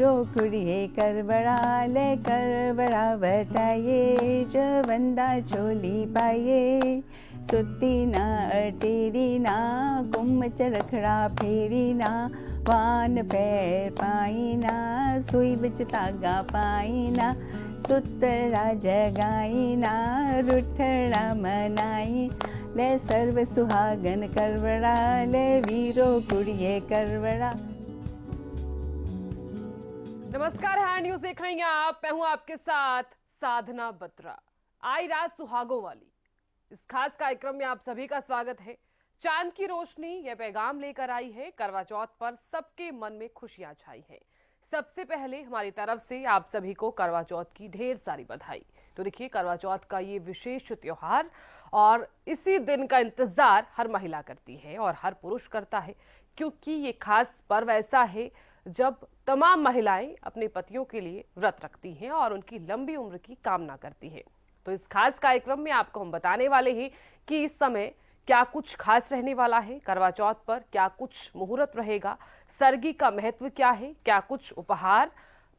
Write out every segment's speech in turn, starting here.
वीरो कुड़िए करबड़ा ले करबड़ा बटाइए जो बंदा चोली पाइए सुती ना अटेरी ना कुम्च रखड़ा फेरी ना वान पैर पाई ना सुई बिच धागा पाई ना सुतरा जगाई ना रुठड़ा मनाई ले सर्व सुहागन करबड़ा ले वीरो कुड़िए करबड़ा। नमस्कार, हैंड न्यूज देख रही हैं आप। मैं हूं आपके साथ साधना बत्रा। आई रात सुहागों वाली इस खास कार्यक्रम में आप सभी का स्वागत है। चांद की रोशनी यह पैगाम लेकर आई है। करवा चौथ पर सबके मन में खुशियां छाई हैं। सबसे पहले हमारी तरफ से आप सभी को करवा चौथ की ढेर सारी बधाई। तो देखिए, करवा चौथ का ये विशेष त्योहार और इसी दिन का इंतजार हर महिला करती है और हर पुरुष करता है, क्योंकि ये खास पर्व ऐसा है जब तमाम महिलाएं अपने पतियों के लिए व्रत रखती हैं और उनकी लंबी उम्र की कामना करती हैं। तो इस खास कार्यक्रम में आपको हम बताने वाले हैं कि इस समय क्या कुछ खास रहने वाला है, करवा चौथ पर क्या कुछ मुहूर्त रहेगा, सरगी का महत्व क्या है, क्या कुछ उपहार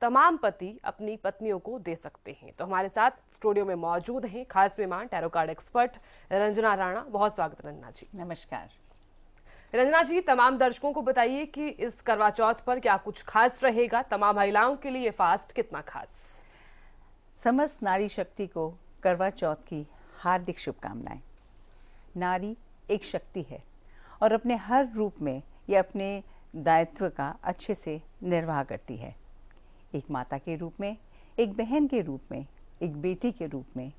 तमाम पति अपनी पत्नियों को दे सकते हैं। तो हमारे साथ स्टूडियो में मौजूद हैं खास मेहमान tarot card expert Ranjana Rana. बहुत स्वागत रंजना जी। नमस्कार रंजना जी, तमाम दर्शकों को बताइए कि इस करवा चौथ पर क्या कुछ खास रहेगा, तमाम महिलाओं के लिए फास्ट कितना खास। समस्त नारी शक्ति को करवा चौथ की हार्दिक शुभकामनाएं। नारी एक शक्ति है और अपने हर रूप में ये अपने दायित्व का अच्छे से निर्वाह करती है। एक माता के रूप में, एक बहन के रूप में, एक बेटी के रूप में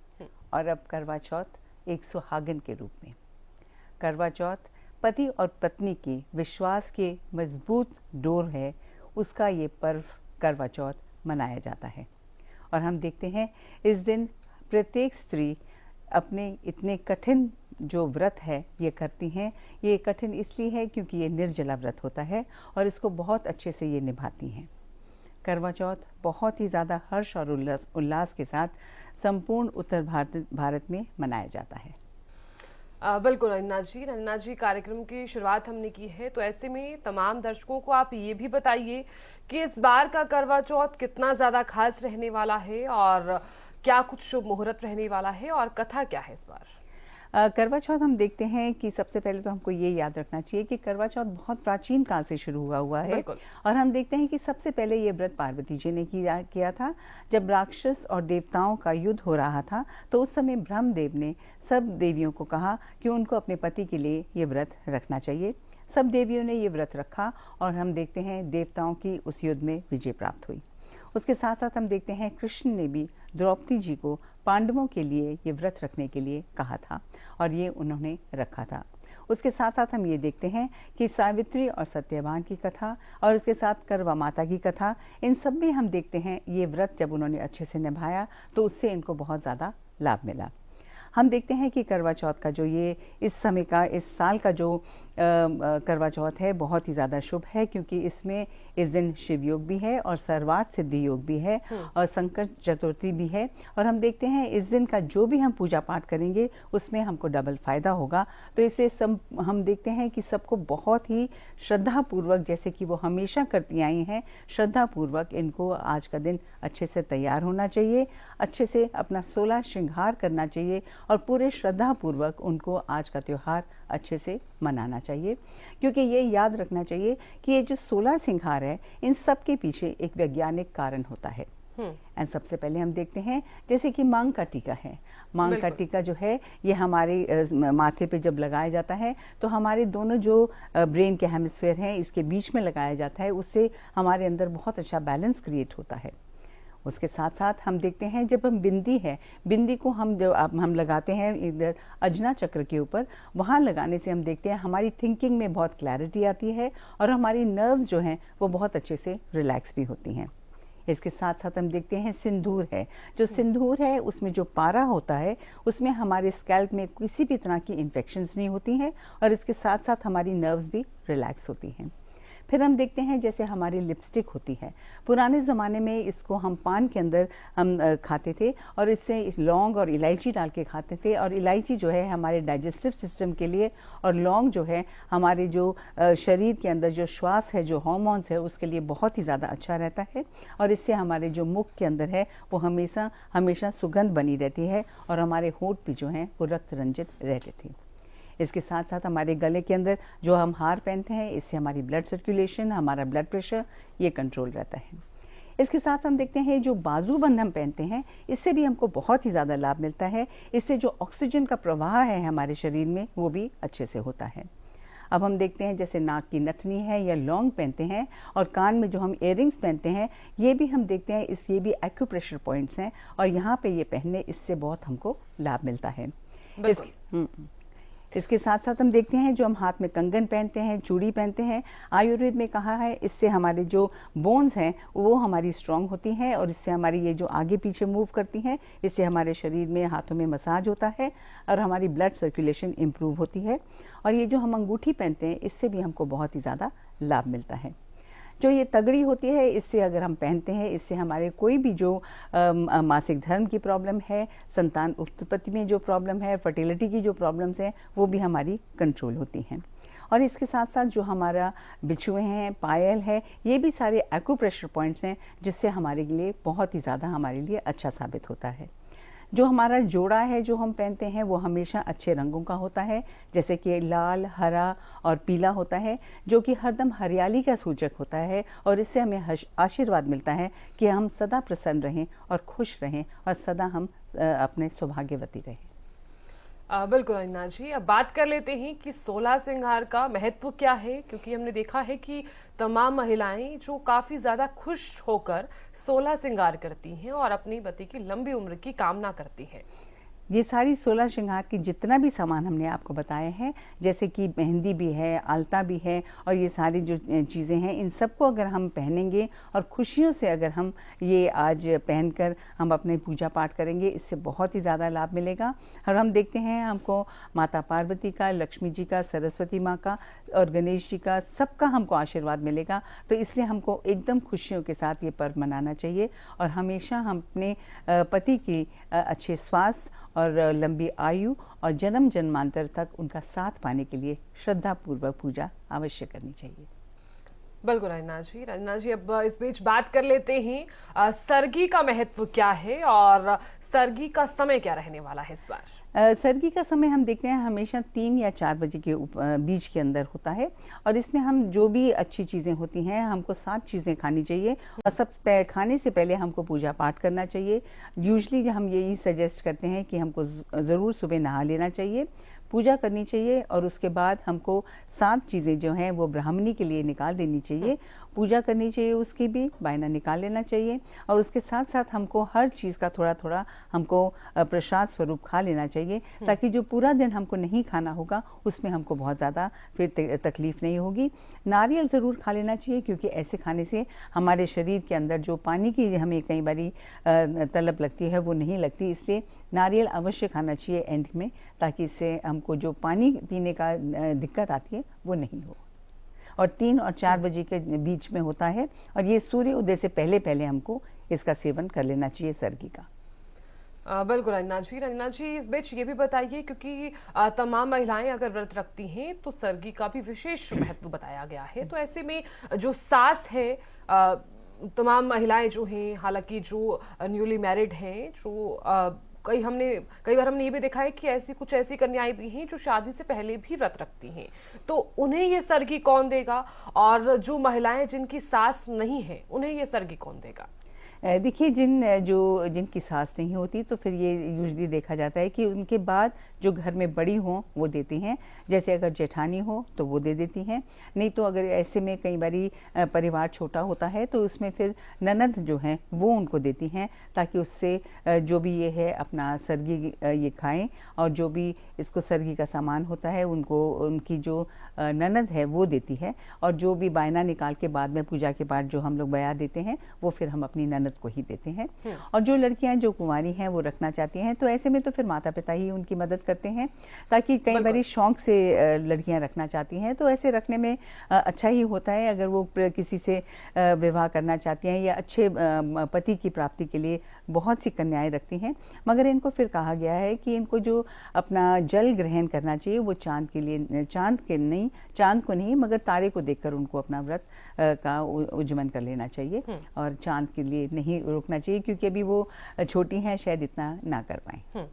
और अब करवा चौथ एक सुहागन के रूप में। करवा चौथ पति और पत्नी की विश्वास के मजबूत डोर है, उसका ये पर्व करवा चौथ मनाया जाता है। और हम देखते हैं इस दिन प्रत्येक स्त्री अपने इतने कठिन जो व्रत है ये करती हैं। ये कठिन इसलिए है क्योंकि ये निर्जला व्रत होता है और इसको बहुत अच्छे से ये निभाती हैं। करवा चौथ बहुत ही ज़्यादा हर्ष और उल्लास के साथ संपूर्ण उत्तर भारत में मनाया जाता है। बिल्कुल रंजना जी, कार्यक्रम की शुरुआत हमने की है, तो ऐसे में तमाम दर्शकों को आप ये भी बताइए कि इस बार का करवा चौथ कितना ज्यादा खास रहने वाला है और क्या कुछ शुभ मुहूर्त रहने वाला है और कथा क्या है इस बार। करवा चौथ हम देखते हैं कि सबसे पहले तो हमको ये याद रखना चाहिए कि करवा चौथ बहुत प्राचीन काल से शुरू हुआ है और हम देखते हैं कि सबसे पहले ये व्रत पार्वती जी ने किया था। जब राक्षस और देवताओं का युद्ध हो रहा था तो उस समय ब्रह्मदेव ने सब देवियों को कहा कि उनको अपने पति के लिए ये व्रत रखना चाहिए। सब देवियों ने ये व्रत रखा और हम देखते हैं देवताओं की उस युद्ध में विजय प्राप्त हुई। उसके साथ साथ हम देखते हैं कृष्ण ने भी द्रौपदी जी को पांडवों के लिए ये व्रत रखने के लिए कहा था और ये उन्होंने रखा था। उसके साथ साथ हम ये देखते हैं कि सावित्री और सत्यवान की कथा और उसके साथ करवा माता की कथा, इन सब में हम देखते हैं ये व्रत जब उन्होंने अच्छे से निभाया तो उससे इनको बहुत ज़्यादा लाभ मिला। हम देखते हैं कि करवा चौथ का जो ये इस समय का इस साल का जो करवा चौथ है बहुत ही ज़्यादा शुभ है, क्योंकि इसमें इस दिन शिव योग भी है और सर्वार्थ सिद्धि योग भी है और संकट चतुर्थी भी है। और हम देखते हैं इस दिन का जो भी हम पूजा पाठ करेंगे उसमें हमको डबल फायदा होगा। तो इसे हम देखते हैं कि सबको बहुत ही श्रद्धापूर्वक, जैसे कि वो हमेशा करती आई हैं, श्रद्धापूर्वक इनको आज का दिन अच्छे से तैयार होना चाहिए, अच्छे से अपना 16 श्रृंगार करना चाहिए और पूरे श्रद्धापूर्वक उनको आज का त्योहार अच्छे से मनाना चाहिए। क्योंकि ये याद रखना चाहिए कि ये जो 16 श्रृंगार है इन सब के पीछे एक वैज्ञानिक कारण होता है। एंड सबसे पहले हम देखते हैं जैसे कि मांग का टीका है। मांग का टीका जो है ये हमारे माथे पे जब लगाया जाता है तो हमारे दोनों जो ब्रेन के हेमिस्फेयर हैं इसके बीच में लगाया जाता है, उससे हमारे अंदर बहुत अच्छा बैलेंस क्रिएट होता है। उसके साथ साथ हम देखते हैं जब हम बिंदी को हम लगाते हैं इधर अजना चक्र के ऊपर, वहाँ लगाने से हम देखते हैं हमारी थिंकिंग में बहुत क्लैरिटी आती है और हमारी नर्व्स जो हैं वो बहुत अच्छे से रिलैक्स भी होती हैं। इसके साथ साथ हम देखते हैं सिंदूर है। जो सिंदूर है उसमें जो पारा होता है उसमें हमारे स्कैल्प में किसी भी तरह की इन्फेक्शंस नहीं होती हैं और इसके साथ साथ हमारी नर्व्स भी रिलैक्स होती हैं। फिर हम देखते हैं जैसे हमारी लिपस्टिक होती है, पुराने ज़माने में इसको हम पान के अंदर हम खाते थे और इससे लौंग और इलायची डाल के खाते थे, और इलायची जो है हमारे डाइजेस्टिव सिस्टम के लिए और लौंग जो है हमारे जो शरीर के अंदर जो श्वास है, जो हार्मोन्स है, उसके लिए बहुत ही ज़्यादा अच्छा रहता है। और इससे हमारे जो मुख के अंदर है वो हमेशा हमेशा सुगंध बनी रहती है और हमारे होंठ भी जो हैं वो रक्त रंजित रहते थे। इसके साथ साथ हमारे गले के अंदर जो हम हार पहनते हैं, इससे हमारी ब्लड सर्कुलेशन, हमारा ब्लड प्रेशर ये कंट्रोल रहता है। इसके साथ हम देखते हैं जो बाजूबंद हम पहनते हैं, इससे भी हमको बहुत ही ज़्यादा लाभ मिलता है। इससे जो ऑक्सीजन का प्रवाह है हमारे शरीर में वो भी अच्छे से होता है। अब हम देखते हैं जैसे नाक की नथनी है या लौंग पहनते हैं, और कान में जो हम इयररिंग्स पहनते हैं, ये भी हम देखते हैं ये भी एक्यूप्रेशर पॉइंट्स हैं, और यहाँ पे ये पहनने इससे बहुत हमको लाभ मिलता है। इसके साथ साथ हम देखते हैं जो हम हाथ में कंगन पहनते हैं, चूड़ी पहनते हैं, आयुर्वेद में कहा है इससे हमारे जो बोन्स हैं वो हमारी स्ट्रांग होती हैं, और इससे हमारी ये जो आगे पीछे मूव करती हैं, इससे हमारे शरीर में हाथों में मसाज होता है और हमारी ब्लड सर्कुलेशन इम्प्रूव होती है। और ये जो हम अंगूठी पहनते हैं, इससे भी हमको बहुत ही ज़्यादा लाभ मिलता है। जो ये तगड़ी होती है, इससे अगर हम पहनते हैं, इससे हमारे कोई भी जो मासिक धर्म की प्रॉब्लम है, संतान उत्पत्ति में जो प्रॉब्लम है, फर्टिलिटी की जो प्रॉब्लम्स हैं, वो भी हमारी कंट्रोल होती हैं। और इसके साथ साथ जो हमारा बिछुए हैं, पायल है, ये भी सारे एक्यूप्रेशर पॉइंट्स हैं, जिससे हमारे लिए बहुत ही ज़्यादा हमारे लिए अच्छा साबित होता है। जो हमारा जोड़ा है जो हम पहनते हैं वो हमेशा अच्छे रंगों का होता है, जैसे कि लाल, हरा और पीला होता है, जो कि हरदम हरियाली का सूचक होता है, और इससे हमें आशीर्वाद मिलता है कि हम सदा प्रसन्न रहें और खुश रहें और सदा हम अपने सौभाग्यवती रहें। बिल्कुल अनिता जी, अब बात कर लेते हैं कि 16 श्रृंगार का महत्व क्या है, क्योंकि हमने देखा है कि तमाम महिलाएं जो काफी ज्यादा खुश होकर 16 श्रृंगार करती हैं और अपनी पति की लंबी उम्र की कामना करती हैं। ये सारी 16 श्रृंगार की जितना भी सामान हमने आपको बताए हैं, जैसे कि मेहंदी भी है, आलता भी है, और ये सारी जो चीज़ें हैं, इन सबको अगर हम पहनेंगे और खुशियों से अगर हम ये आज पहनकर हम अपने पूजा पाठ करेंगे, इससे बहुत ही ज़्यादा लाभ मिलेगा। और हम देखते हैं हमको माता पार्वती का, लक्ष्मी जी का, सरस्वती माँ का और गणेश जी का, सबका हमको आशीर्वाद मिलेगा। तो इसलिए हमको एकदम खुशियों के साथ ये पर्व मनाना चाहिए, और हमेशा हम अपने पति की अच्छे स्वास्थ्य और लंबी आयु और जन्म जन्मांतर तक उनका साथ पाने के लिए श्रद्धापूर्वक पूजा अवश्य करनी चाहिए। बिल्कुल रंजना जी, अब इस बीच बात कर लेते हैं सरगी का महत्व क्या है और सरगी का समय क्या रहने वाला है इस बार। सरगी का समय हम देखते हैं हमेशा 3 या 4 बजे के बीच के अंदर होता है, और इसमें हम जो भी अच्छी चीज़ें होती हैं हमको 7 चीज़ें खानी चाहिए, और सब खाने से पहले हमको पूजा पाठ करना चाहिए। यूजली हम यही सजेस्ट करते हैं कि हमको ज़रूर सुबह नहा लेना चाहिए, पूजा करनी चाहिए, और उसके बाद हमको 7 चीज़ें जो हैं वो ब्राह्मणी के लिए निकाल देनी चाहिए, पूजा करनी चाहिए, उसकी भी बायना निकाल लेना चाहिए, और उसके साथ साथ हमको हर चीज़ का थोड़ा थोड़ा हमको प्रसाद स्वरूप खा लेना चाहिए, ताकि जो पूरा दिन हमको नहीं खाना होगा उसमें हमको बहुत ज़्यादा फिर तकलीफ नहीं होगी। नारियल ज़रूर खा लेना चाहिए, क्योंकि ऐसे खाने से हमारे शरीर के अंदर जो पानी की हमें कई बारी तलब लगती है वो नहीं लगती, इसलिए नारियल अवश्य खाना चाहिए एंड में, ताकि इससे हमको जो पानी पीने का दिक्कत आती है वो नहीं हो। और 3 और 4 बजे के बीच में होता है, और ये सूर्य उदय से पहले पहले हमको इसका सेवन कर लेना चाहिए सरगी का। बिल्कुल रंजना जी, इस बीच ये भी बताइए, क्योंकि तमाम महिलाएं अगर व्रत रखती हैं तो सरगी का भी विशेष महत्व बताया गया है, तो ऐसे में जो सास है, तमाम महिलाएं जो हैं, हालांकि जो न्यूली मैरिड हैं, जो कई बार हमने ये भी देखा है कि कुछ ऐसी कन्याएं भी हैं जो शादी से पहले भी व्रत रखती हैं, तो उन्हें ये सरगी कौन देगा, और जो महिलाएं जिनकी सास नहीं है उन्हें ये सरगी कौन देगा। देखिए, जिनकी सास नहीं होती तो फिर ये यूजली देखा जाता है कि उनके बाद जो घर में बड़ी हों वो देती हैं, जैसे अगर जेठानी हो तो वो दे देती हैं, नहीं तो अगर ऐसे में कई बारी परिवार छोटा होता है तो उसमें फिर ननद जो हैं वो उनको देती हैं, ताकि उससे जो भी ये है अपना सरगी ये खाएं, और जो भी इसको सरगी का सामान होता है उनको उनकी जो ननद है वो देती है, और जो भी बायना निकाल के बाद में पूजा के बाद जो हम लोग बया देते हैं वो फिर हम अपनी ननद व्रत को ही देते हैं। और जो लड़कियां जो कुंवारी हैं वो रखना चाहती हैं तो ऐसे में तो फिर माता पिता ही उनकी मदद करते हैं, ताकि कई बार शौक से लड़कियां रखना चाहती हैं तो ऐसे रखने में अच्छा ही होता है। अगर वो किसी से विवाह करना चाहती हैं या अच्छे पति की प्राप्ति के लिए बहुत सी कन्याएं रखती हैं, मगर इनको फिर कहा गया है कि इनको जो अपना जल ग्रहण करना चाहिए वो चांद को नहीं मगर तारे को देखकर उनको अपना व्रत का उज्जमन कर लेना चाहिए और चांद के लिए नहीं रोकना चाहिए, क्योंकि अभी वो छोटी हैं, शायद इतना ना कर पाए।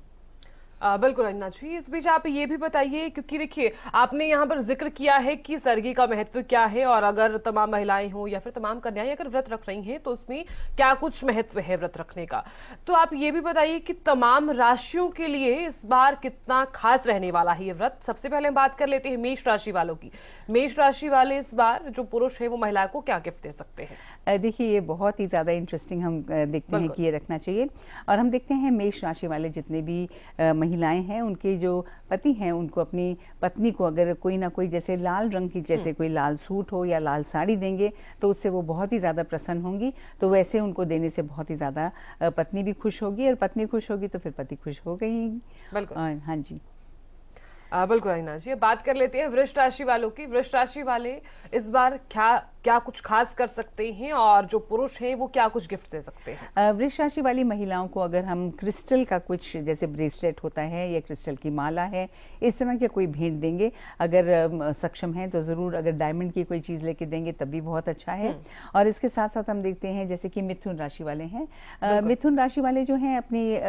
बिल्कुल रंजना जी, इस बीच आप ये भी बताइए, क्योंकि देखिए आपने यहाँ पर जिक्र किया है कि सरगी का महत्व क्या है और अगर तमाम महिलाएं हो या फिर तमाम कन्याएं अगर व्रत रख रही हैं तो उसमें क्या कुछ महत्व है व्रत रखने का। तो आप ये भी बताइए कि तमाम राशियों के लिए इस बार कितना खास रहने वाला है ये व्रत। सबसे पहले हम बात कर लेते हैं मेष राशि वालों की। मेष राशि वाले इस बार जो पुरुष है वो महिला को क्या गिफ्ट दे सकते हैं? देखिए ये बहुत ही ज्यादा इंटरेस्टिंग हम देखते हैं कि ये रखना चाहिए। और हम देखते हैं मेष राशि वाले जितने भी महिलाएं हैं उनके जो पति हैं उनको अपनी पत्नी को अगर कोई ना कोई जैसे लाल रंग की जैसे कोई लाल सूट हो या लाल साड़ी देंगे तो उससे वो बहुत ही ज्यादा प्रसन्न होंगी। तो वैसे उनको देने से बहुत ही ज्यादा पत्नी भी खुश होगी और पत्नी खुश होगी तो फिर पति खुश हो गई। बिल्कुल। हाँ जी बिल्कुल रहीना जी, बात कर लेते हैं वृष राशि वालों की। वृष राशि वाले इस बार क्या कुछ खास कर सकते हैं और जो पुरुष हैं वो क्या कुछ गिफ्ट दे सकते हैं? वृष राशि वाली महिलाओं को अगर हम क्रिस्टल का कुछ जैसे ब्रेसलेट होता है या क्रिस्टल की माला है इस तरह के कोई भेंट देंगे, अगर सक्षम है तो जरूर। अगर डायमंड की कोई चीज लेके देंगे तब भी बहुत अच्छा है। और इसके साथ साथ हम देखते हैं जैसे कि मिथुन राशि वाले हैं, मिथुन राशि वाले जो हैं अपनी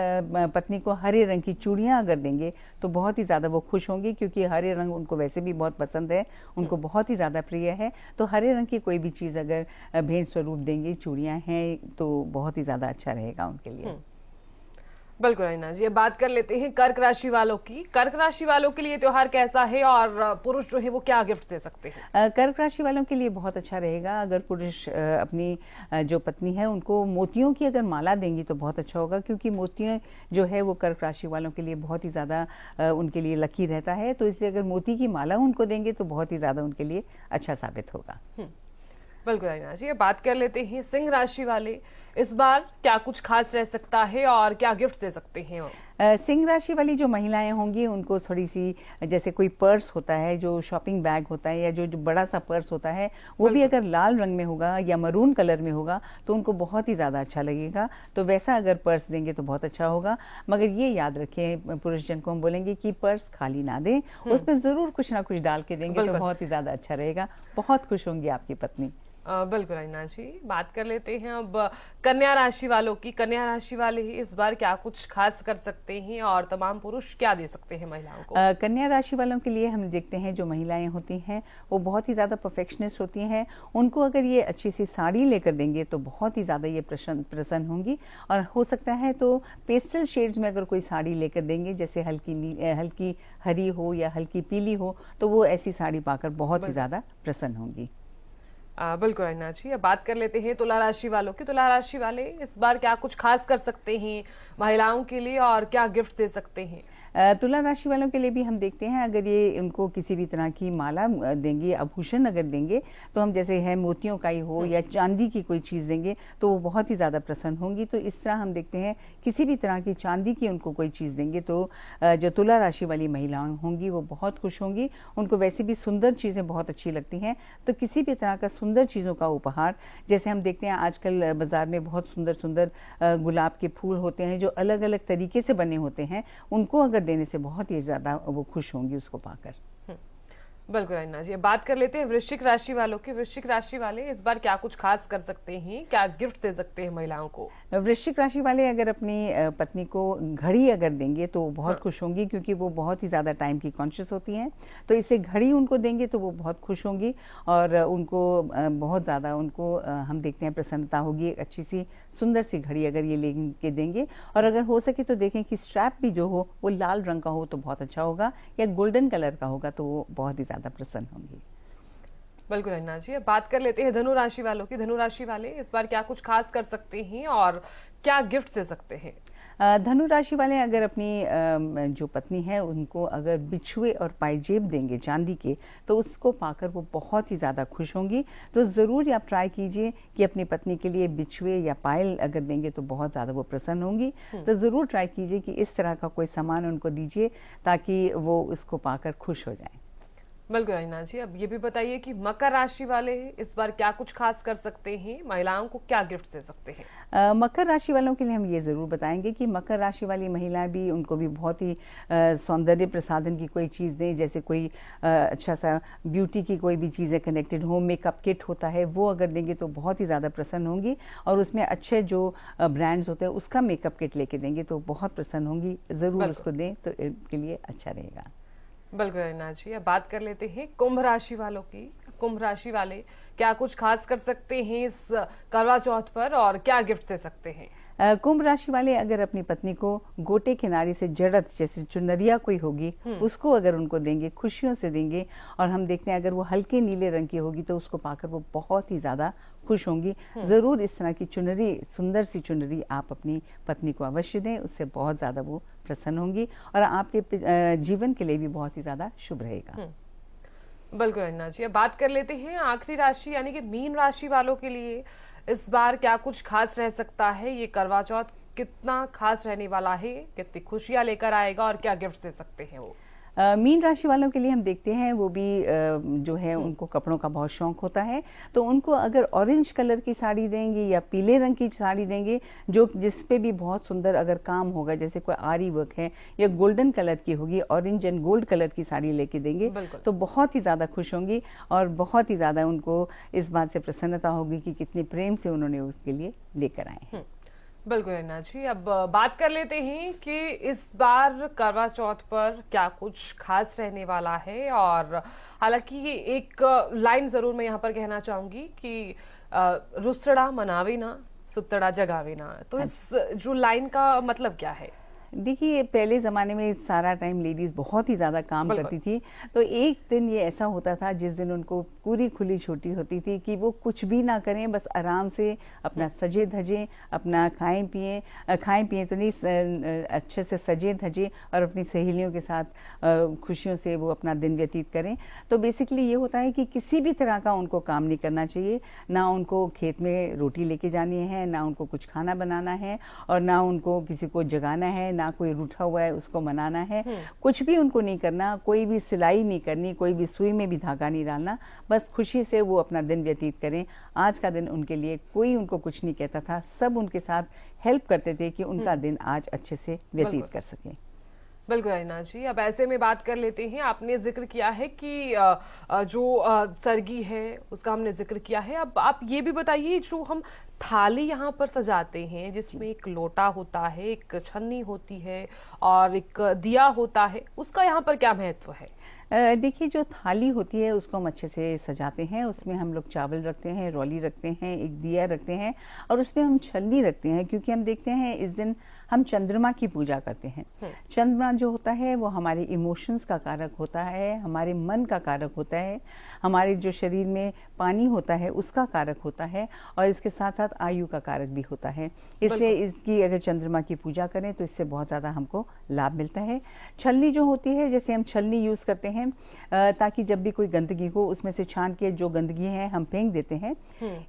पत्नी को हरे रंग की चूड़ियां अगर देंगे तो बहुत ही ज्यादा वो खुश होंगी, क्योंकि हरे रंग उनको वैसे भी बहुत पसंद है, उनको बहुत ही ज्यादा प्रिय है। तो हरे रंग की कोई भी चीज अगर भेंट स्वरूप देंगे, चूड़ियां हैं, तो बहुत ही ज्यादा अच्छा रहेगा उनके लिए। बिल्कुल रहीना जी, अब बात कर लेते हैं कर्क राशि वालों की। कर्क राशि वालों के लिए त्योहार कैसा है और पुरुष जो है वो क्या गिफ्ट दे सकते हैं? कर्क राशि वालों के लिए बहुत अच्छा रहेगा। अगर पुरुष अपनी जो पत्नी है उनको मोतियों की अगर माला देंगी तो बहुत अच्छा होगा, क्योंकि मोतियां जो है वो कर्क राशि वालों के लिए बहुत ही ज्यादा उनके लिए लकी रहता है। तो इसलिए अगर मोती की माला उनको देंगे तो बहुत ही ज्यादा उनके लिए अच्छा साबित होगा। बिल्कुल रहीना जी, बात कर लेते हैं सिंह राशि वाले। इस बार क्या कुछ खास रह सकता है और क्या गिफ्ट दे सकते हैं? सिंह राशि वाली जो महिलाएं होंगी उनको थोड़ी सी जैसे कोई पर्स होता है, जो शॉपिंग बैग होता है या जो बड़ा सा पर्स होता है वो भी अगर लाल रंग में होगा या मरून कलर में होगा तो उनको बहुत ही ज्यादा अच्छा लगेगा। तो वैसा अगर पर्स देंगे तो बहुत अच्छा होगा। मगर ये याद रखें, पुरुष जन को हम बोलेंगे कि पर्स खाली ना दें, उसमें जरूर कुछ ना कुछ डाल के देंगे तो बहुत ही ज्यादा अच्छा रहेगा। बहुत खुश होंगी आपकी पत्नी। बिल्कुल रहीना जी, बात कर लेते हैं अब कन्या राशि वालों की। कन्या राशि वाले इस बार क्या कुछ खास कर सकते हैं और तमाम पुरुष क्या दे सकते हैं महिलाओं को? कन्या राशि वालों के लिए हम देखते हैं जो महिलाएं होती हैं वो बहुत ही ज्यादा परफेक्शनिस्ट होती हैं। उनको अगर ये अच्छी सी साड़ी लेकर देंगे तो बहुत ही ज्यादा ये प्रसन्न होंगी। और हो सकता है तो पेस्टल शेड्स में अगर कोई साड़ी लेकर देंगे, जैसे हल्की हरी हो या हल्की पीली हो, तो वो ऐसी साड़ी पाकर बहुत ही ज्यादा प्रसन्न होंगी। बिल्कुल रहीना जी, अब बात कर लेते हैं तुला राशि वालों की। तुला राशि वाले इस बार क्या कुछ खास कर सकते हैं महिलाओं के लिए और क्या गिफ्ट दे सकते हैं? तुला राशि वालों के लिए भी हम देखते हैं अगर ये उनको किसी भी तरह की माला देंगे, आभूषण अगर देंगे तो हम जैसे है मोतियों का ही हो या चांदी की कोई चीज देंगे तो वो बहुत ही ज्यादा प्रसन्न होंगी। तो इस तरह हम देखते हैं किसी भी तरह की चांदी की उनको कोई चीज देंगे तो जो तुला राशि वाली महिलाएं होंगी वो बहुत खुश होंगी। उनको वैसे भी सुंदर चीजें बहुत अच्छी लगती हैं, तो किसी भी तरह का सुंदर चीजों का उपहार, जैसे हम देखते हैं आजकल बाजार में बहुत सुंदर सुंदर गुलाब के फूल होते हैं जो अलग अलग तरीके से बने होते हैं, उनको अगर देने से बहुत ही ज्यादा वो खुश होंगी उसको पाकर। बिल्कुल रहीना जी, बात कर लेते हैं वृश्चिक राशि वालों की। वृश्चिक राशि वाले इस बार क्या कुछ खास कर सकते हैं, क्या गिफ्ट दे सकते हैं महिलाओं को? वृश्चिक राशि वाले अगर अपनी पत्नी को घड़ी अगर देंगे तो बहुत खुश होंगी, क्योंकि वो बहुत ही ज्यादा टाइम की कॉन्शियस होती हैं। तो इसे घड़ी उनको देंगे तो वो बहुत खुश होंगी और उनको बहुत ज्यादा उनको हम देखते हैं प्रसन्नता होगी। एक अच्छी सी सुंदर सी घड़ी अगर ये लेके देंगे, और अगर हो सके तो देखें कि स्ट्रैप भी जो हो वो लाल रंग का हो तो बहुत अच्छा होगा, या गोल्डन कलर का होगा तो वो बहुत ही ज्यादा प्रसन्न होंगी। बिल्कुल रहीना जी, अब बात कर लेते हैं धनु राशि वालों की। धनु राशि वाले इस बार क्या कुछ खास कर सकते हैं और क्या गिफ्ट दे सकते हैं? धनु राशि वाले अगर अपनी जो पत्नी है उनको अगर बिछुए और पायजेब देंगे चांदी के, तो उसको पाकर वो बहुत ही ज़्यादा खुश होंगी। तो ज़रूर आप ट्राई कीजिए कि अपनी पत्नी के लिए बिछुए या पायल अगर देंगे तो बहुत ज़्यादा वो प्रसन्न होंगी। तो ज़रूर ट्राई कीजिए कि इस तरह का कोई सामान उनको दीजिए ताकि वो उसको पाकर खुश हो जाएं। बिल्कुल रहीना जी, अब ये भी बताइए कि मकर राशि वाले इस बार क्या कुछ खास कर सकते हैं, महिलाओं को क्या गिफ्ट दे सकते हैं? मकर राशि वालों के लिए हम ये जरूर बताएंगे कि मकर राशि वाली महिलाएं भी, उनको भी बहुत ही सौंदर्य प्रसाधन की कोई चीज़ दें, जैसे कोई अच्छा सा ब्यूटी की कोई भी चीज़ें कनेक्टेड हो, मेकअप किट होता है वो अगर देंगे तो बहुत ही ज़्यादा प्रसन्न होंगी। और उसमें अच्छे जो ब्रांड्स होते हैं उसका मेकअप किट लेके देंगे तो बहुत प्रसन्न होंगी। ज़रूर उसको दें तो इनके लिए अच्छा रहेगा। बिल्कुल रहीना जी, अब बात कर लेते हैं कुंभ राशि वालों की। कुंभ राशि वाले क्या कुछ खास कर सकते हैं इस करवा चौथ पर और क्या गिफ्ट दे सकते हैं? कुंभ राशि वाले अगर अपनी पत्नी को गोटे किनारी से जड़त जैसे चुनरिया कोई होगी उसको अगर उनको देंगे, खुशियों से देंगे, और हम देखते हैं अगर वो हल्के नीले रंग की होगी तो उसको पाकर वो बहुत ही ज्यादा खुश होंगी। जरूर इस तरह की चुनरी, सुंदर सी चुनरी आप अपनी पत्नी को अवश्य दें, उससे बहुत ज्यादा वो प्रसन्न होंगी और आपके जीवन के लिए भी बहुत ही ज्यादा शुभ रहेगा। बिल्कुल रहीना जी, अब बात कर लेते हैं आखिरी राशि यानी कि मीन राशि वालों के लिए इस बार क्या कुछ खास रह सकता है? ये करवा चौथ कितना खास रहने वाला है, कितनी खुशियां लेकर आएगा और क्या गिफ्ट दे सकते हैं वो? मीन राशि वालों के लिए हम देखते हैं वो भी जो है उनको कपड़ों का बहुत शौक होता है। तो उनको अगर ऑरेंज कलर की साड़ी देंगे या पीले रंग की साड़ी देंगे जो जिसपे भी बहुत सुंदर अगर काम होगा, जैसे कोई आरी वर्क है, या गोल्डन कलर की होगी, ऑरेंज एंड गोल्ड कलर की साड़ी लेके देंगे तो बहुत ही ज्यादा खुश होंगी और बहुत ही ज्यादा उनको इस बात से प्रसन्नता होगी कि कितने प्रेम से उन्होंने उसके लिए लेकर आए हैं। बिल्कुल रहीना जी, अब बात कर लेते हैं कि इस बार करवा चौथ पर क्या कुछ खास रहने वाला है। और हालांकि एक लाइन जरूर मैं यहाँ पर कहना चाहूंगी कि रुसड़ा मनावे ना, सुतड़ा जगावे ना, तो इस जो लाइन का मतलब क्या है? देखिए, पहले ज़माने में सारा टाइम लेडीज़ बहुत ही ज़्यादा काम करती थी, तो एक दिन ये ऐसा होता था जिस दिन उनको पूरी खुली छुट्टी होती थी कि वो कुछ भी ना करें, बस आराम से अपना सजे धजे, अपना खाएं पिएं तो नहीं, अच्छे से सजे धजे और अपनी सहेलियों के साथ खुशियों से वो अपना दिन व्यतीत करें। तो बेसिकली ये होता है कि किसी भी तरह का उनको काम नहीं करना चाहिए, ना उनको खेत में रोटी लेके जानी है, ना उनको कुछ खाना बनाना है, और ना उनको किसी को जगाना है, ना कोई रूठा हुआ है उसको मनाना है। कुछ भी उनको नहीं करना, कोई भी सिलाई नहीं करनी, कोई भी सुई में भी धागा नहीं डालना, बस खुशी से वो अपना दिन व्यतीत करें। आज का दिन उनके लिए कोई उनको कुछ नहीं कहता था, सब उनके साथ हेल्प करते थे कि उनका दिन आज अच्छे से व्यतीत कर सके। बिल्कुल रहीना जी, अब ऐसे में बात कर लेते हैं, आपने जिक्र किया है कि जो सरगी है उसका हमने जिक्र किया है। अब आप ये भी बताइए, जो हम थाली यहाँ पर सजाते हैं जिसमें एक लोटा होता है, एक छन्नी होती है और एक दिया होता है, उसका यहाँ पर क्या महत्व है? देखिए, जो थाली होती है उसको हम अच्छे से सजाते हैं, उसमें हम लोग चावल रखते हैं, रौली रखते हैं, एक दिया रखते हैं और उसमें हम छन्नी रखते हैं, क्योंकि हम देखते हैं इस दिन हम चंद्रमा की पूजा करते हैं। चंद्रमा जो होता है वो हमारे इमोशंस का कारक होता है, हमारे मन का कारक होता है, हमारे जो शरीर में पानी होता है उसका कारक होता है, और इसके साथ साथ आयु का कारक भी होता है। इसलिए इसकी अगर चंद्रमा की पूजा करें तो इससे बहुत ज़्यादा हमको लाभ मिलता है। छलनी जो होती है, जैसे हम छलनी यूज़ करते हैं ताकि जब भी कोई गंदगी हो उसमें से छान के जो गंदगी है हम फेंक देते हैं।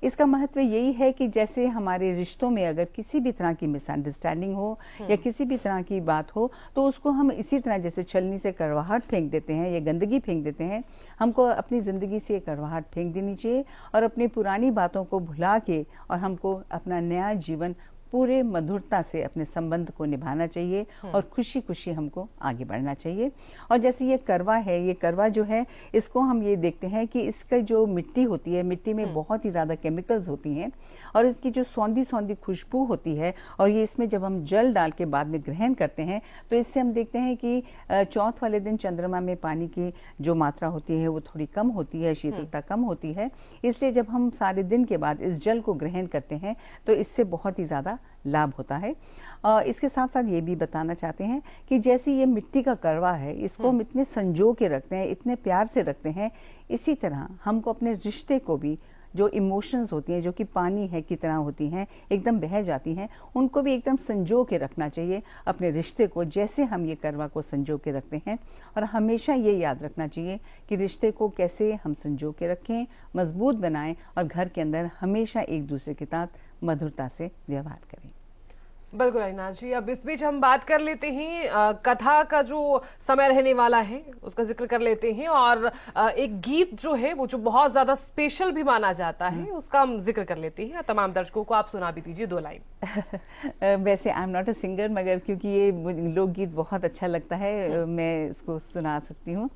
इसका महत्व यही है कि जैसे हमारे रिश्तों में अगर किसी भी तरह की मिसअंडरस्टैंडिंग हो या किसी भी तरह की बात हो तो उसको हम इसी तरह जैसे छलनी से कड़वाहट फेंक देते हैं या गंदगी फेंक देते हैं, हमको अपनी जिंदगी से कड़वाहट फेंक देनी चाहिए और अपनी पुरानी बातों को भुला के और हमको अपना नया जीवन पूरे मधुरता से अपने संबंध को निभाना चाहिए और खुशी खुशी हमको आगे बढ़ना चाहिए। और जैसे ये करवा है, ये करवा जो है इसको हम ये देखते हैं कि इसका जो मिट्टी होती है, मिट्टी में बहुत ही ज़्यादा केमिकल्स होती हैं और इसकी जो सौंधी सौंधी खुशबू होती है, और ये इसमें जब हम जल डाल के बाद में ग्रहण करते हैं तो इससे हम देखते हैं कि चौथ वाले दिन चंद्रमा में पानी की जो मात्रा होती है वो थोड़ी कम होती है, शीतलता कम होती है। इसलिए जब हम सारे दिन के बाद इस जल को ग्रहण करते हैं तो इससे बहुत ही ज़्यादा लाभ होता है। इसके साथ साथ ये भी बताना चाहते हैं कि जैसे ये मिट्टी का करवा है, इसको हम इतने संजो के रखते हैं, इतने प्यार से रखते हैं, इसी तरह हमको अपने रिश्ते को भी जो इमोशंस होती हैं, जो कि पानी है की तरह होती हैं, एकदम बह जाती हैं, उनको भी एकदम संजो के रखना चाहिए अपने रिश्ते को, जैसे हम ये करवा को संजो के रखते हैं। और हमेशा ये याद रखना चाहिए कि रिश्ते को कैसे हम संजो के रखें, मजबूत बनाएं और घर के अंदर हमेशा एक दूसरे के साथ मधुरता से व्यवहार करें। बिल्कुल आईना जी, अब इस बीच हम बात कर लेते हैं कथा का जो समय रहने वाला है उसका जिक्र कर लेते हैं, और एक गीत जो है वो जो बहुत ज्यादा स्पेशल भी माना जाता है उसका हम जिक्र कर लेते हैं। तमाम दर्शकों को आप सुना भी दीजिए 2 लाइन। वैसे I am not a singer, मगर क्योंकि ये लोकगीत बहुत अच्छा लगता है मैं इसको सुना सकती हूँ।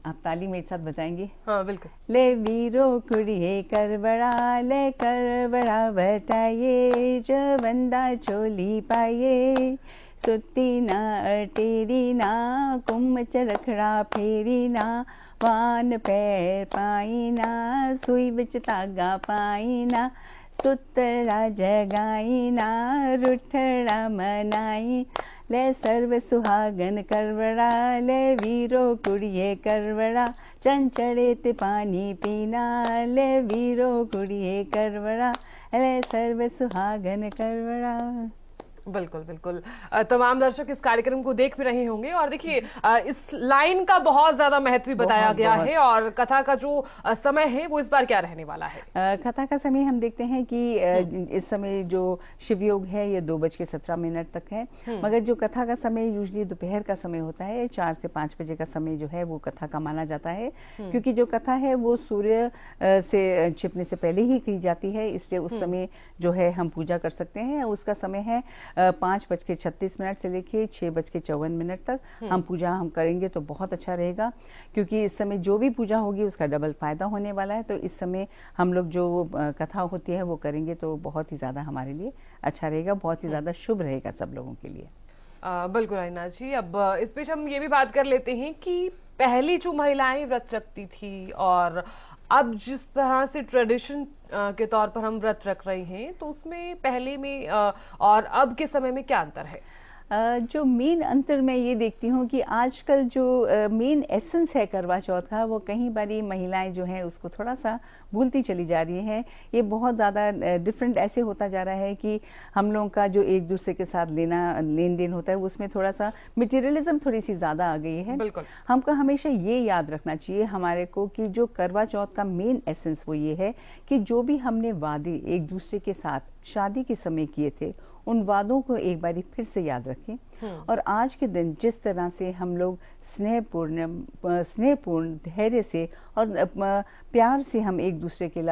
आप ताली में एक साथ बताएंगे? हाँ बिल्कुल। ले वीरो कुड़िए करबड़ा, ले करबड़ा बताइए, जो बंदा चोली पाइए, सुती ना अटेरी ना, कुम्च रखड़ा फेरी ना, वान पैर पाई ना, सुई बिच धागा पाई ना, सुतड़ा जगाई ना, रुठड़ा मनाई, ले सर्व सुहागन करवड़ा, ले वीरो कुड़िए करवड़ा, चंचड़े ते पानी पीना, ले वीरो कुड़िए करवड़ा, ले सर्व सुहागन करवड़ा। बिल्कुल बिल्कुल। तमाम दर्शक इस कार्यक्रम को देख भी रहे होंगे, और देखिए इस लाइन का बहुत ज्यादा महत्व बताया गया है। और कथा का जो समय है वो इस बार क्या रहने वाला है? कथा का समय हम देखते हैं कि इस समय जो शिवयोग है ये 2:17 तक है, मगर जो कथा का समय यूजुअली दोपहर का समय होता है, 4 से 5 बजे का समय जो है वो कथा का माना जाता है, क्योंकि जो कथा है वो सूर्य से छिपने से पहले ही की जाती है, इसलिए उस समय जो है हम पूजा कर सकते हैं। उसका समय है 5:36 से लेके 6:54 तक हम पूजा हम करेंगे तो बहुत अच्छा रहेगा, क्योंकि इस समय जो भी पूजा होगी उसका डबल फायदा होने वाला है। तो इस समय हम लोग जो कथा होती है वो करेंगे तो बहुत ही ज्यादा हमारे लिए अच्छा रहेगा, बहुत ही ज्यादा शुभ रहेगा सब लोगों के लिए। बिल्कुल आईना जी, अब इस बीच हम ये भी बात कर लेते हैं कि पहली जो महिलाएं व्रत रखती थी और अब जिस तरह से ट्रेडिशन के तौर पर हम व्रत रख रहे हैं, तो उसमें पहले में और अब के समय में क्या अंतर है? जो मेन अंतर मैं ये देखती हूँ कि आजकल जो मेन एसेंस है करवा चौथ का, वो कहीं बारी महिलाएं जो हैं उसको थोड़ा सा भूलती चली जा रही हैं। ये बहुत ज़्यादा डिफरेंट ऐसे होता जा रहा है कि हम लोगों का जो एक दूसरे के साथ लेन देन होता है उसमें थोड़ा सा मटेरियलिज्म थोड़ी सी ज़्यादा आ गई है। बिल्कुल। हमको हमेशा ये याद रखना चाहिए हमारे को कि जो करवा चौथ का मेन एसेंस वो ये है कि जो भी हमने वादे एक दूसरे के साथ शादी के समय किए थे, उन वादों को एक बारी फिर से याद रखें। और आज के दिन जिस तरह से हम लोग स्नेहपूर्ण धैर्य से और प्यार से हम एक दूसरे के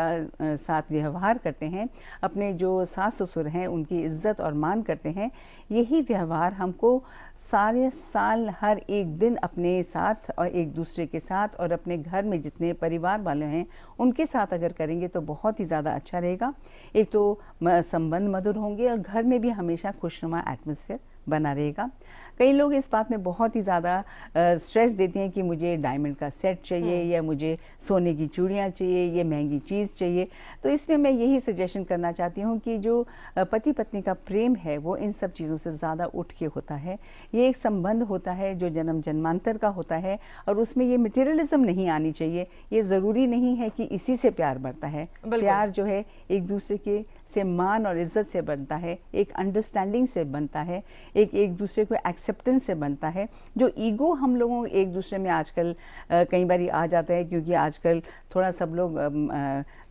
साथ व्यवहार करते हैं, अपने जो सास ससुर हैं उनकी इज्जत और मान करते हैं, यही व्यवहार हमको सारे साल हर एक दिन अपने साथ और एक दूसरे के साथ और अपने घर में जितने परिवार वाले हैं उनके साथ अगर करेंगे तो बहुत ही ज़्यादा अच्छा रहेगा। एक तो संबंध मधुर होंगे और घर में भी हमेशा खुशनुमा एटमॉस्फेयर बना रहेगा। कई लोग इस बात में बहुत ही ज़्यादा स्ट्रेस देते हैं कि मुझे डायमंड का सेट चाहिए या मुझे सोने की चूड़ियाँ चाहिए, ये महंगी चीज़ चाहिए। तो इसमें मैं यही सजेशन करना चाहती हूँ कि जो पति पत्नी का प्रेम है वो इन सब चीज़ों से ज़्यादा उठ के होता है। ये एक संबंध होता है जो जन्म जन्मांतर का होता है, और उसमें ये मटेरियलिज्म नहीं आनी चाहिए। ये ज़रूरी नहीं है कि इसी से प्यार बढ़ता है। प्यार जो है एक दूसरे के से मान और इज्जत से बनता है, एक अंडरस्टैंडिंग से बनता है, एक दूसरे को एक्सेप्टेंस से बनता है। जो ईगो हम लोगों एक दूसरे में आजकल कई बार आ जाता है, क्योंकि आजकल थोड़ा सब लोग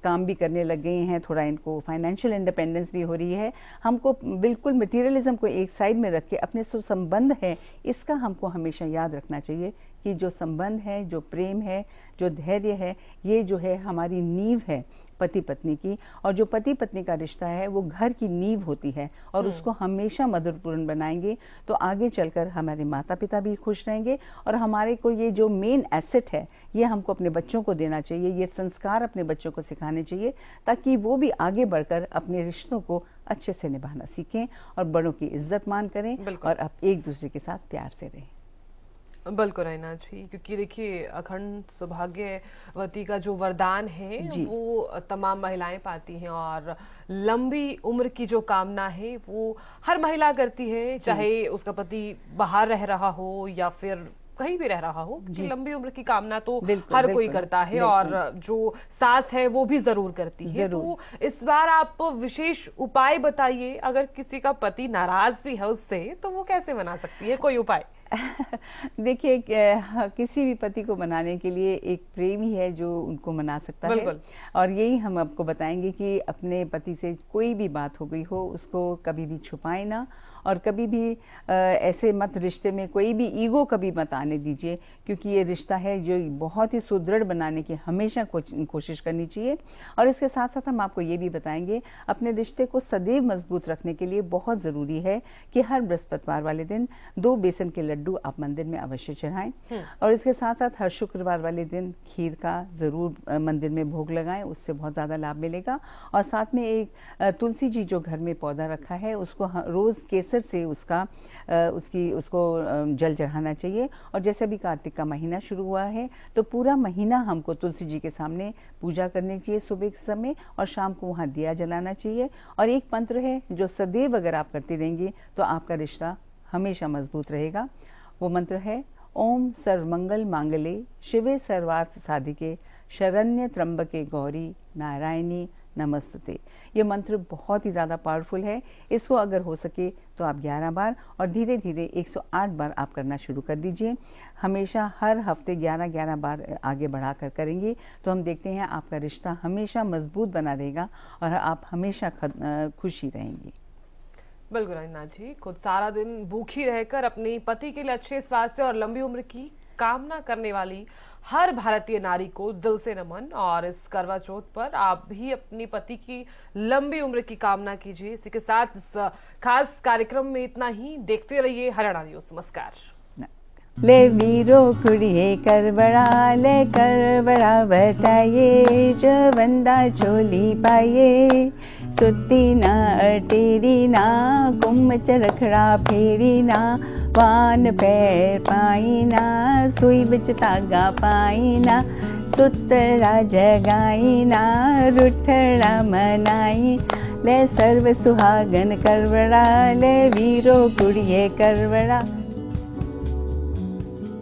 काम भी करने लग गए हैं, थोड़ा इनको फाइनेंशियल इंडिपेंडेंस भी हो रही है। हमको बिल्कुल मटेरियलिज्म को एक साइड में रख के अपने जो संबंध है इसका हमको हमेशा याद रखना चाहिए कि जो संबंध है, जो प्रेम है, जो धैर्य है, ये जो है हमारी नींव है पति पत्नी की। और जो पति पत्नी का रिश्ता है वो घर की नींव होती है, और उसको हमेशा मधुरपूर्ण बनाएंगे तो आगे चलकर हमारे माता पिता भी खुश रहेंगे। और हमारे को ये जो मेन एसेट है ये हमको अपने बच्चों को देना चाहिए, ये संस्कार अपने बच्चों को सिखाने चाहिए, ताकि वो भी आगे बढ़कर अपने रिश्तों को अच्छे से निभाना सीखें और बड़ों की इज्जत मान करें और अब एक दूसरे के साथ प्यार से रहें। बिल्कुल रैना जी, क्योंकि देखिए अखंड सौभाग्यवती का जो वरदान है वो तमाम महिलाएं पाती हैं, और लंबी उम्र की जो कामना है वो हर महिला करती है, चाहे उसका पति बाहर रह रहा हो या फिर कहीं भी रह रहा हो, कि लंबी उम्र की कामना तो बिल्कुल, हर बिल्कुल, कोई करता है और जो सास है वो भी जरूर करती है। तो इस बार आप विशेष उपाय बताइए, अगर किसी का पति नाराज भी है उससे तो वो कैसे मना सकती है, कोई उपाय? देखिए, किसी भी पति को मनाने के लिए एक प्रेम ही है जो उनको मना सकता है, और यही हम आपको बताएंगे कि अपने पति से कोई भी बात हो गई हो उसको कभी भी छुपाए ना, और कभी भी ऐसे मत, रिश्ते में कोई भी ईगो कभी मत आने दीजिए, क्योंकि ये रिश्ता है जो बहुत ही सुदृढ़ बनाने की हमेशा कोशिश करनी चाहिए। और इसके साथ साथ हम आपको ये भी बताएंगे, अपने रिश्ते को सदैव मजबूत रखने के लिए बहुत ज़रूरी है कि हर बृहस्पतिवार वाले दिन 2 बेसन के लड्डू आप मंदिर में अवश्य चढ़ाएं, और इसके साथ साथ हर शुक्रवार वाले दिन खीर का ज़रूर मंदिर में भोग लगाएं, उससे बहुत ज़्यादा लाभ मिलेगा। और साथ में एक तुलसी जी जो घर में पौधा रखा है उसको रोज़ केसर से उसको जल चढ़ाना चाहिए। और जैसे अभी कार्तिक का महीना शुरू हुआ है तो पूरा महीना हमको तुलसी जी के सामने पूजा करनी चाहिए, सुबह के समय और शाम को वहाँ दिया जलाना चाहिए। और एक मंत्र है जो सदैव अगर आप करती रहेंगी तो आपका रिश्ता हमेशा मजबूत रहेगा। वो मंत्र है ओम सर्वमंगल मांगले शिवे सर्वार्थ साधिके शरण्य त्र्यंबके गौरी नारायणी नमस्ते। ये मंत्र बहुत ही ज़्यादा पावरफुल है। इसको अगर हो सके तो आप 11 बार और धीरे धीरे 108 बार आप करना शुरू कर दीजिए। हमेशा हर हफ्ते 11-11 बार आगे बढ़ाकर करेंगे तो हम देखते हैं आपका रिश्ता हमेशा मजबूत बना रहेगा और आप हमेशा खुशी रहेंगी। बिल्कुल रंजना जी, खुद सारा दिन भूखी रहकर अपने पति के लिए अच्छे स्वास्थ्य और लंबी उम्र की कामना करने वाली हर भारतीय नारी को दिल से नमन। और इस करवा चौथ पर आप भी अपनी पति की लंबी उम्र की कामना कीजिए। इसी के साथ इस खास कार्यक्रम में इतना ही। देखते रहिए हरियाणा न्यूज। नमस्कार। ले वीरो कुड़िए कर बड़ा बताइए, जो बंदा चोली पाए सुती ना अटेरी ना, कुम्च रखड़ा फेरी ना, वान पैर पाई ना, सुई बिच धागा पाई ना, सुतरा जगाई ना, रुठड़ा मनाई, ले सर्व सुहागन करवड़ा, ले वीरो कुड़िए करवड़ा।